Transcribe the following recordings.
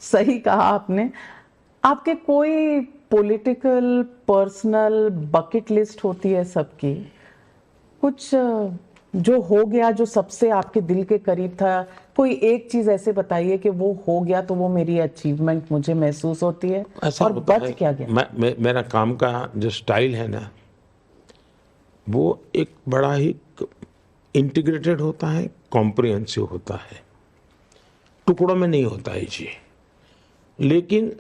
सही कहा आपने। आपके कोई पॉलिटिकल पर्सनल बकेट लिस्ट होती है सबकी, कुछ जो हो गया, जो सबसे आपके दिल के करीब था, कोई एक चीज ऐसे बताइए कि वो हो गया तो वो मेरी अचीवमेंट मुझे महसूस होती है, ऐसा और होता बच है, क्या गया? मेरा काम का जो स्टाइल है ना, वो एक बड़ा ही इंटीग्रेटेड होता है, कॉम्प्रिहेंसिव होता है, टुकड़ों में नहीं होता है जी। लेकिन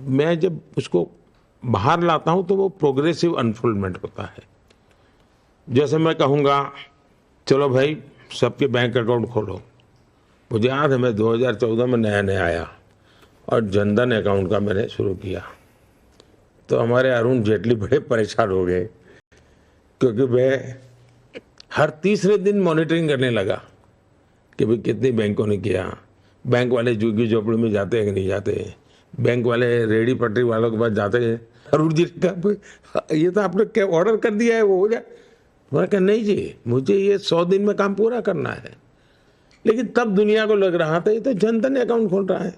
मैं जब उसको बाहर लाता हूं तो वो प्रोग्रेसिव अनफोल्डमेंट होता है। जैसे मैं कहूँगा चलो भाई सबके बैंक अकाउंट खोलो। मुझे याद है मैं 2014 में नया नया आया और जनधन अकाउंट का मैंने शुरू किया, तो हमारे अरुण जेटली बड़े परेशान हो गए, क्योंकि मैं हर तीसरे दिन मॉनिटरिंग करने लगा कि भाई कितनी बैंकों ने किया, बैंक वाले झुग्गी झोपड़ी में जाते हैं कि नहीं जाते, बैंक वाले रेडी पटरी वालों के पास जाते हैं। अरुण जी ने कहा ये तो आपने क्या ऑर्डर कर दिया है, वो हो जाए। मैंने कहा नहीं जी, मुझे ये 100 दिन में काम पूरा करना है। लेकिन तब दुनिया को लग रहा था ये तो जनधन अकाउंट खोल रहा है।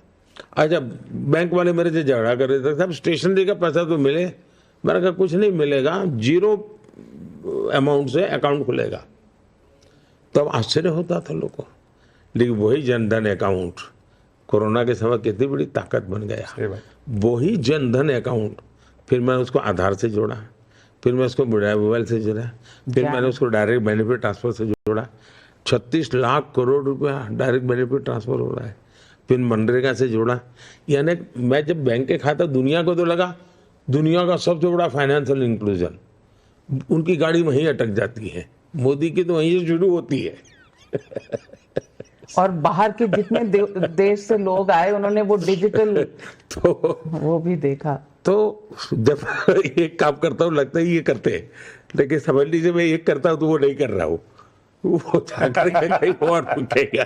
अच्छा, बैंक वाले मेरे से झगड़ा कर रहे थे, साहब स्टेशनरी का पैसा तो मिले। मैंने कहा कुछ नहीं मिलेगा, जीरो अमाउंट से अकाउंट खुलेगा। तब आश्चर्य होता था लोगों को, लेकिन वही जनधन अकाउंट कोरोना के समय कितनी बड़ी ताकत बन गया। वही जनधन अकाउंट फिर मैंने उसको आधार से जोड़ा, फिर मैं उसको मोबाइल से जोड़ा, फिर मैंने उसको डायरेक्ट बेनिफिट ट्रांसफर से जोड़ा। 36 लाख करोड़ रुपया डायरेक्ट बेनिफिट ट्रांसफर हो रहा है। फिर मनरेगा से जोड़ा। यानी मैं जब बैंक के खाता, दुनिया को तो लगा दुनिया का सबसे बड़ा फाइनेंशियल इंक्लूजन, उनकी गाड़ी वहीं अटक जाती है, मोदी की तो वहीं से शुरू होती है। और बाहर के जितने देश से लोग आए उन्होंने वो डिजिटल तो वो भी देखा। तो जब एक काम करता हूँ लगता है ये करते हैं, लेकिन समझ लीजिए मैं एक करता हूँ तो वो नहीं कर रहा हूँ, वो जाकर के कहीं और पूछेगा।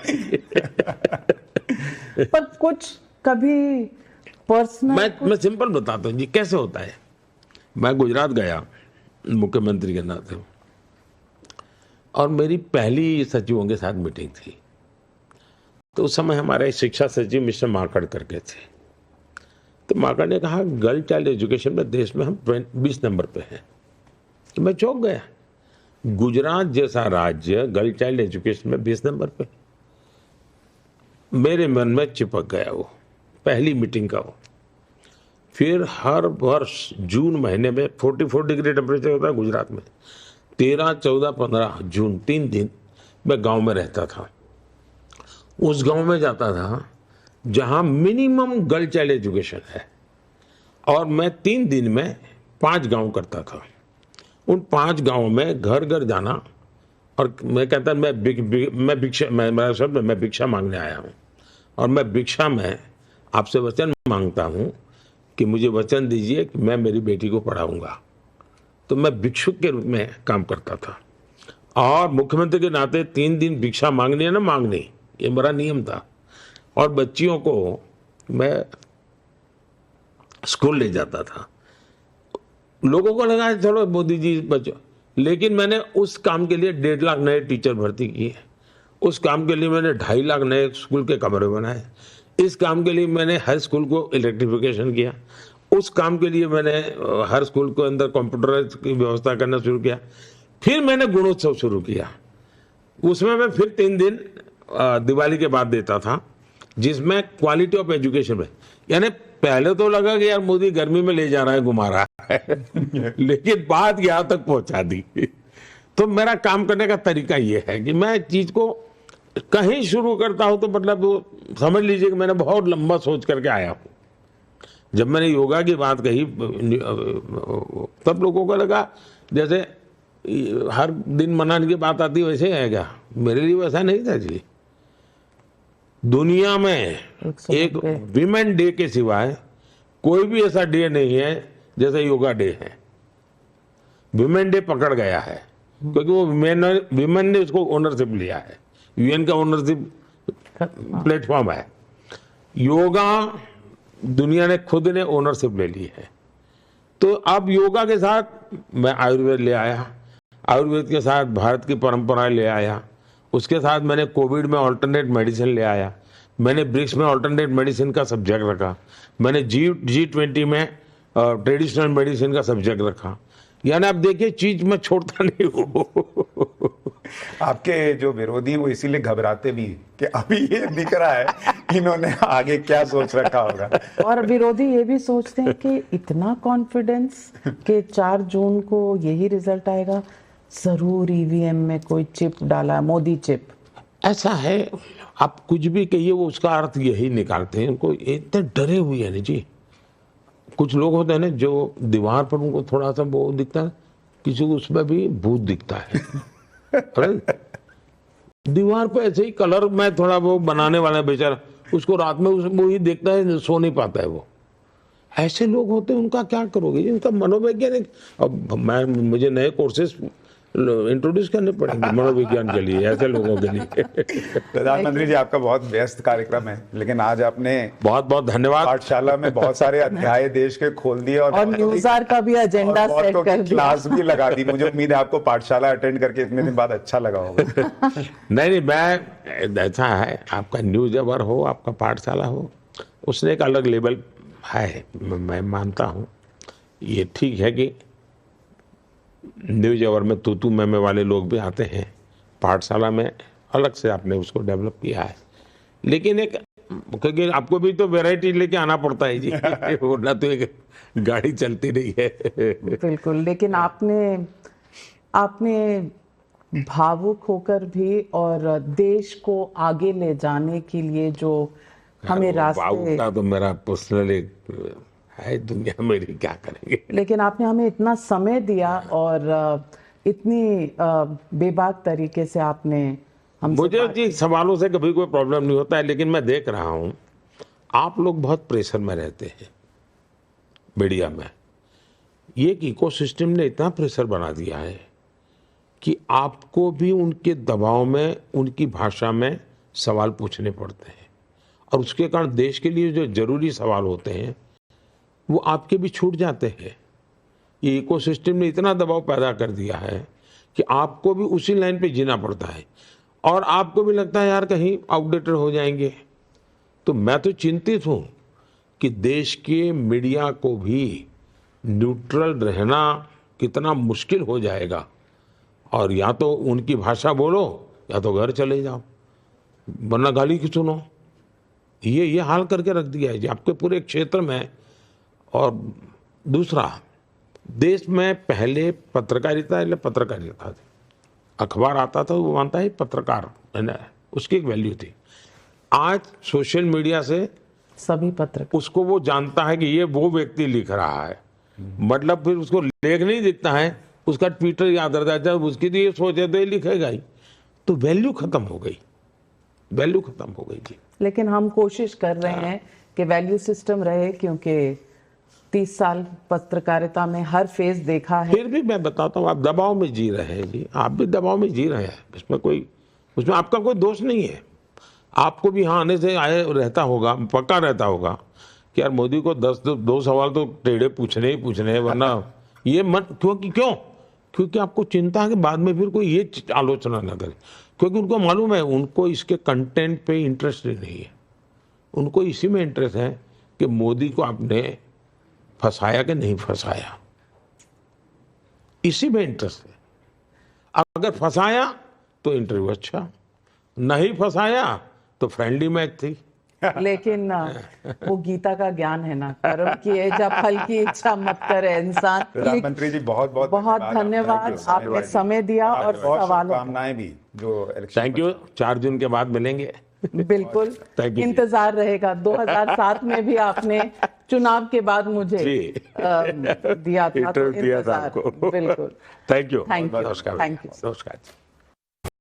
पर कुछ कभी पर्सनल मैं सिंपल बताता हूँ जी कैसे होता है। मैं गुजरात गया मुख्यमंत्री के नाते, और मेरी पहली सचिवों के साथ मीटिंग थी। तो उस समय हमारे शिक्षा सचिव मिस्टर माकड़ करके थे। तो माकड़ ने कहा गर्ल चाइल्ड एजुकेशन में देश में हम 20 नंबर पे हैं। तो मैं चौंक गया, गुजरात जैसा राज्य गर्ल चाइल्ड एजुकेशन में 20 नंबर पे। मेरे मन में चिपक गया वो पहली मीटिंग का वो। फिर हर वर्ष जून महीने में 44 डिग्री टेम्परेचर होता है गुजरात में, 13, 14, 15 जून 3 दिन मैं गांव में रहता था। उस गांव में जाता था जहां मिनिमम गर्ल चाइल्ड एजुकेशन है, और मैं 3 दिन में 5 गांव करता था। उन 5 गांवों में घर घर जाना, और मैं कहता मेरा शब्द मैं भिक्षा मांगने आया हूं, और मैं भिक्षा में आपसे वचन मांगता हूं कि मुझे वचन दीजिए कि मैं मेरी बेटी को पढ़ाऊंगा। तो मैं भिक्षुक के रूप में काम करता था, और मुख्यमंत्री के नाते 3 दिन भिक्षा मांगनी है ना मांगनी, ये मेरा नियम था। और बच्चियों को मैं स्कूल ले जाता था। लोगों को लगा चलो मोदी जी बच्चों, लेकिन मैंने उस काम के लिए 1.5 लाख नए टीचर भर्ती किए। उस काम के लिए मैंने 2.5 लाख नए स्कूल के कमरे बनाए। इस काम के लिए मैंने हर स्कूल को इलेक्ट्रिफिकेशन किया। उस काम के लिए मैंने हर स्कूल के अंदर कंप्यूटर की व्यवस्था करना शुरू किया। फिर मैंने गुणोत्सव शुरू किया, उसमें मैं फिर 3 दिन दिवाली के बाद देता था, जिसमें क्वालिटी ऑफ एजुकेशन में, यानी पहले तो लगा कि यार मोदी गर्मी में ले जा रहा है, घुमा रहा है लेकिन बात यहाँ तक पहुंचा दी। तो मेरा काम करने का तरीका ये है कि मैं चीज को कहीं शुरू करता हूं तो मतलब समझ लीजिए कि मैंने बहुत लंबा सोच करके आया हूं। जब मैंने योगा की बात कही तब लोगों को लगा जैसे हर दिन मनाने की बात आती वैसे आएगा। मेरे लिए वैसा नहीं था जी। दुनिया में एक विमेन डे के सिवाय कोई भी ऐसा डे नहीं है जैसे योगा डे है। विमेन डे पकड़ गया है क्योंकि वो विमेन ने उसको ओनरशिप लिया है, यूएन का ओनरशिप प्लेटफॉर्म है। योगा दुनिया ने खुद ने ओनरशिप ले ली है। तो अब योगा के साथ मैं आयुर्वेद ले आया, आयुर्वेद के साथ भारत की परंपराएं ले आया, उसके साथ मैंने कोविड में ऑल्टरनेट मेडिसिन ले आया, मैंने ब्रिक्स में अल्टरनेट मेडिसिन का सब्जेक्ट रखा, मैंने G20 में ट्रेडिशनल मेडिसिन का सब्जेक्ट रखा। यानी आप देखिए चीज मैं छोड़ता नहीं हूँ। आपके जो विरोधी हैं वो इसीलिए घबराते भी हैं कि अभी ये दिख रहा है इन्होंने आगे क्या सोच रखा होगा। और विरोधी ये भी सोचते हैं कि इतना कॉन्फिडेंस कि 4 जून को यही रिजल्ट आएगा, जरूर ईवीएम में कोई चिप डाला, मोदी चिप। ऐसा है, आप कुछ भी कहिए वो उसका अर्थ यही निकालते हैं। उनको इतने डरे हुए हैं ना जी। कुछ लोग होते हैं ना जो दीवार पर उनको थोड़ा सा वो दिखता है, किसी को उसमें भी भूत दिखता है। अरे दीवार पे ऐसे ही कलर में थोड़ा वो बनाने वाला बेचारा, उसको रात में वो ही देखता है, सो नहीं पाता है वो। ऐसे लोग होते हैं, उनका क्या करोगे? इनका मनोवैज्ञानिक, अब मुझे नए कोर्सेज इंट्रोड्यूस करने पड़ेंगे मनोविज्ञान के लिए, ऐसे लोगों के लिए। प्रधानमंत्री जी, आपका बहुत व्यस्त कार्यक्रम है, लेकिन आज आपने बहुत बहुत धन्यवाद। पाठशाला में बहुत सारे अध्याय देश के खोल दिए और न्यूज़ार का भी एजेंडा सेट कर दिया, क्लास भी लगा दी। मुझे उम्मीद है आपको पाठशाला अटेंड करके इतने दिन बाद अच्छा लगा होगा। नहीं, मैं ऐसा है, आपका न्यूज अवर हो, आपका पाठशाला हो, उसने एक अलग लेवल है, मैं मानता हूँ। ये ठीक है कि न्यूज अवर में तू मैं वाले लोग भी आते हैं, पाठशाला में अलग से आपने उसको डेवलप किया है। लेकिन एक, क्योंकि आपको भी तो वैरायटी लेके आना पड़ता है जी, वरना तो एक गाड़ी चलती नहीं है। बिल्कुल, लेकिन आपने भावुक होकर भी और देश को आगे ले जाने के लिए जो हमें रास्ते, तो मेरा पर्सनल एक है, दुनिया मेरी क्या करेंगे। लेकिन आपने हमें इतना समय दिया और इतनी बेबाक तरीके से आपने हमसे मुझे जी सवालों से कभी कोई प्रॉब्लम नहीं होता है, लेकिन मैं देख रहा हूँ आप लोग बहुत प्रेशर में रहते हैं मीडिया में। ये एक इकोसिस्टम ने इतना प्रेशर बना दिया है कि आपको भी उनके दबाव में, उनकी भाषा में सवाल पूछने पड़ते हैं, और उसके कारण देश के लिए जो जरूरी सवाल होते हैं वो आपके भी छूट जाते हैं। ये इकोसिस्टम ने इतना दबाव पैदा कर दिया है कि आपको भी उसी लाइन पे जीना पड़ता है, और आपको भी लगता है यार कहीं आउटडेटेड हो जाएंगे। तो मैं तो चिंतित हूँ कि देश के मीडिया को भी न्यूट्रल रहना कितना मुश्किल हो जाएगा, और या तो उनकी भाषा बोलो या तो घर चले जाओ, वरना गाली की सुनो। ये हाल करके रख दिया है जी आपके पूरे क्षेत्र में। और दूसरा, देश में पहले पत्रकारिता थी, अखबार आता था वो मानता है पत्रकार है ना, उसकी एक वैल्यू थी। आज सोशल मीडिया से सभी पत्रकार, उसको वो जानता है कि ये वो व्यक्ति लिख रहा है, मतलब फिर उसको लेख नहीं दिखता है, उसका ट्विटर याद रहता है, जब उसकी तो ये सोचे तो ये लिखेगा ही। तो वैल्यू खत्म हो गई, वैल्यू खत्म हो गई जी। लेकिन हम कोशिश कर रहे हैं कि वैल्यू सिस्टम रहे, क्योंकि 30 साल पत्रकारिता में हर फेज देखा है। फिर भी मैं बताता हूँ, आप दबाव में जी रहे हैं जी, आप भी दबाव में जी रहे हैं, उसमें आपका कोई दोष नहीं है। आपको भी यहाँ आने से आए रहता होगा, पक्का रहता होगा कि यार मोदी को 2 सवाल तो टेढ़े पूछने ही पूछने हैं, वरना ये मत क्योंकि आपको चिंता है कि बाद में फिर कोई ये आलोचना न करे, क्योंकि उनको मालूम है उनको इसके कंटेंट पे इंटरेस्ट नहीं है। उनको इसी में इंटरेस्ट है कि मोदी को आपने फंसाया कि नहीं फंसाया, इसी में इंटरेस्ट है। अगर फंसाया तो इंटरव्यू अच्छा, नहीं फंसाया तो फ्रेंडली मैच थी। लेकिन वो गीता का ज्ञान है ना, कर्म किए जब फल की इच्छा मत करे इंसान। प्रधानमंत्री जी बहुत धन्यवाद, आपने समय दिया और सवालों, कामनाएं भी जो इलेक्शन। Thank you. 4 जून के बाद मिलेंगे। बिल्कुल, इंतजार रहेगा। 2007 में भी आपने चुनाव के बाद मुझे दिया था, तो दिया था आपको। बिल्कुल। Thank you. Thank you. नमस्कार। Thank you. नमस्कार।